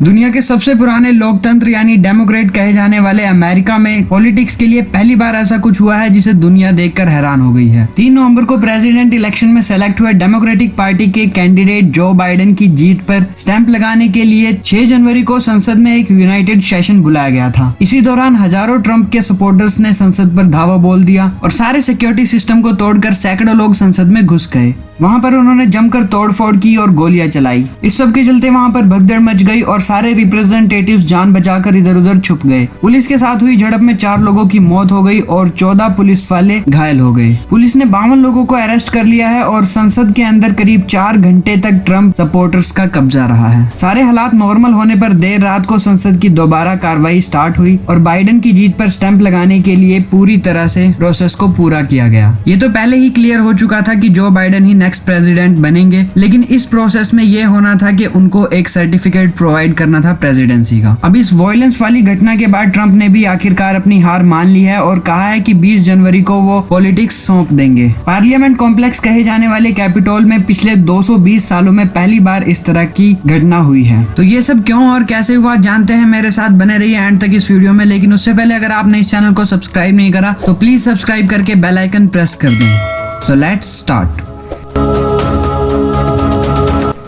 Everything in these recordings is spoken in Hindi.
दुनिया के सबसे पुराने लोकतंत्र यानी डेमोक्रेट कहे जाने वाले अमेरिका में पॉलिटिक्स के लिए पहली बार ऐसा कुछ हुआ है जिसे दुनिया देखकर हैरान हो गई है। 3 नवंबर को प्रेसिडेंट इलेक्शन में सेलेक्ट हुए डेमोक्रेटिक पार्टी के कैंडिडेट जो बाइडेन की जीत पर स्टैंप लगाने के लिए 6 जनवरी को संसद में एक यूनाइटेड सेशन बुलाया गया था। इसी दौरान हजारों ट्रंप के सपोर्टर्स ने संसद पर धावा बोल दिया और सारे सिक्योरिटी सिस्टम को तोड़कर सैकड़ों लोग संसद में घुस गए। वहां पर उन्होंने जमकर तोड़फोड़ की और गोलियां चलाई। इस सब के चलते वहां पर भगदड़ मच गई और सारे रिप्रेजेंटेटिव्स जान बचाकर इधर उधर छुप गए। पुलिस के साथ हुई झड़प में 4 लोगों की मौत हो गई और 14 पुलिस वाले घायल हो गए। पुलिस ने 52 लोगों को अरेस्ट कर लिया है और संसद के अंदर करीब 4 घंटे तक ट्रंप सपोर्टर्स का कब्जा रहा है। सारे हालात नॉर्मल होने पर देर रात को संसद की दोबारा कार्रवाई स्टार्ट हुई और बाइडेन की जीत पर स्टैंप लगाने के लिए पूरी तरह से प्रोसेस को पूरा किया गया। ये तो पहले ही क्लियर हो चुका था कि जो बाइडेन ही नेक्स्ट प्रेसिडेंट बनेंगे, लेकिन इस प्रोसेस में ये होना था कि उनको एक सर्टिफिकेट प्रोवाइड करना था प्रेसिडेंसी का। अब इस वायलेंस वाली घटना के बाद ट्रंप ने भी आखिरकार अपनी हार मान ली है और कहा है कि 20 जनवरी को वो पॉलिटिक्स सौंप देंगे। पार्लियामेंट कॉम्प्लेक्स कहे जाने वाले कैपिटोल में पिछले 220 सालों में पहली बार इस तरह की घटना हुई है। तो ये सब क्यों और कैसे हुआ जानते हैं, मेरे साथ बने रहिए एंड तक इस वीडियो में। लेकिन उससे पहले अगर आपने इस चैनल को सब्सक्राइब नहीं करा तो प्लीज सब्सक्राइब करके बेल आइकन प्रेस कर दें। So let's start.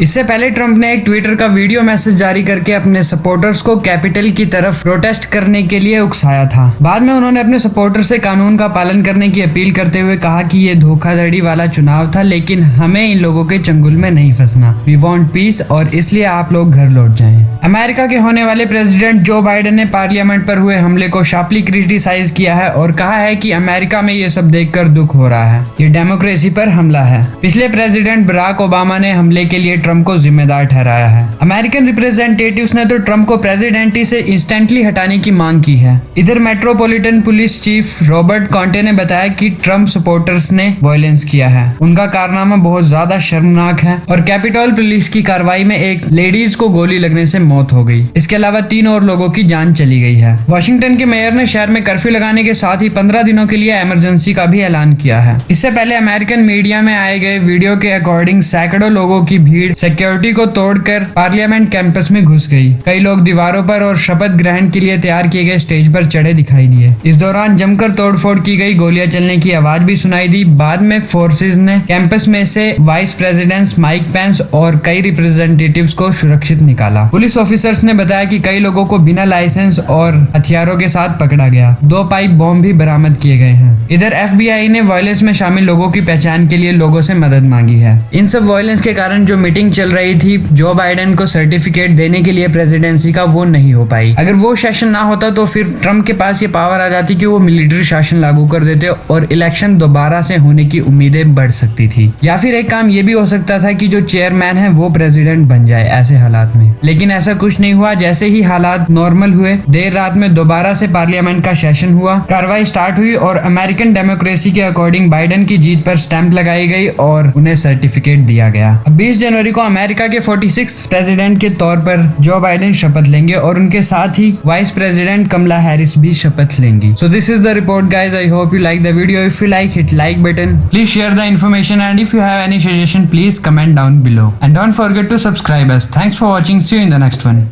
इससे पहले ट्रंप ने एक ट्विटर का वीडियो मैसेज जारी करके अपने सपोर्टर्स को कैपिटल की तरफ प्रोटेस्ट करने के लिए उकसाया था। बाद में उन्होंने अपने सपोर्टर से कानून का पालन करने की अपील करते हुए कहा कि ये धोखाधड़ी वाला चुनाव था, लेकिन हमें इन लोगों के चंगुल में नहीं फंसना। वी वांट पीस और इसलिए आप लोग घर लौट जाएं। अमेरिका के होने वाले प्रेसिडेंट जो बाइडेन ने पार्लियामेंट पर हुए हमले को शार्पली क्रिटिसाइज किया है और कहा है कि अमेरिका में ये सब देखकर दुख हो रहा है। ये डेमोक्रेसी पर हमला है। पिछले प्रेसिडेंट बराक ओबामा ने हमले के लिए ट्रंप को जिम्मेदार ठहराया है। अमेरिकन रिप्रेजेंटेटिव्स ने तो ट्रंप को प्रेसिडेंटी से इंस्टेंटली हटाने की मांग की है। इधर metropolitan police chief Robert Conte ने बताया कि ट्रंप सपोर्टर्स ने वायलेंस किया है। उनका कारनामा बहुत ज्यादा शर्मनाक है और कैपिटोल पुलिस की कार्रवाई में एक लेडीज को गोली लगने से मौत हो गई। इसके अलावा 3 और लोगों की जान चली गई है। वॉशिंगटन के मेयर ने शहर में कर्फ्यू लगाने के साथ ही 15 दिनों के लिए इमरजेंसी का भी ऐलान किया है। इससे पहले अमेरिकन मीडिया में आए गए वीडियो के अकॉर्डिंग सैकड़ों लोगों की भीड़ सिक्योरिटी को तोड़कर पार्लियामेंट कैंपस में घुस गई। कई लोग दीवारों पर और शपथ ग्रहण के लिए तैयार किए गए स्टेज पर चढ़े दिखाई दिए। इस दौरान जमकर तोड़फोड़ की गई, गोलियां चलने की आवाज भी सुनाई दी। बाद में फोर्सेज ने कैंपस में से वाइस प्रेसिडेंट माइक पेंस और कई रिप्रेजेंटेटिव्स को सुरक्षित निकाला। पुलिस ऑफिसर्स ने बताया कि कई लोगों को बिना लाइसेंस और हथियारों के साथ पकड़ा गया। 2 पाइप बॉम्ब भी बरामद किए गए हैं। इधर FBI ने वायलेंस में शामिल लोगों की पहचान के लिए लोगों से मदद मांगी है। इन सब वायलेंस के कारण जो मीटिंग चल रही थी जो बाइडेन को सर्टिफिकेट देने के लिए प्रेसिडेंसी का, वो नहीं हो पाई। अगर वो सेशन ना होता तो फिर ट्रंप के पास ये पावर आ जाती कि वो मिलिट्री शासन लागू कर देते और इलेक्शन दोबारा से होने की उम्मीदें बढ़ सकती थी। या फिर एक काम ये भी हो सकता था कि जो चेयरमैन है वो प्रेसिडेंट बन जाए ऐसे हालात में। लेकिन ऐसा कुछ नहीं हुआ। जैसे ही हालात नॉर्मल हुए, देर रात में दोबारा से पार्लियामेंट का सेशन हुआ, कार्रवाई स्टार्ट हुई और अमेरिकन डेमोक्रेसी के अकॉर्डिंग बाइडेन की जीत पर स्टैंप लगाई गई और उन्हें सर्टिफिकेट दिया गया। 20 जनवरी को अमेरिका के 46 प्रेसिडेंट के तौर पर जो बाइडेन शपथ लेंगे और उनके साथ ही वाइस प्रेसिडेंट कमला हैरिस भी शपथ लेंगी। So this is the report guys. I hope you like the video. If you like, hit like button, please share the information and if you have any suggestion please comment down below and don't forget to subscribe us. Thanks for watching. See you in the next one.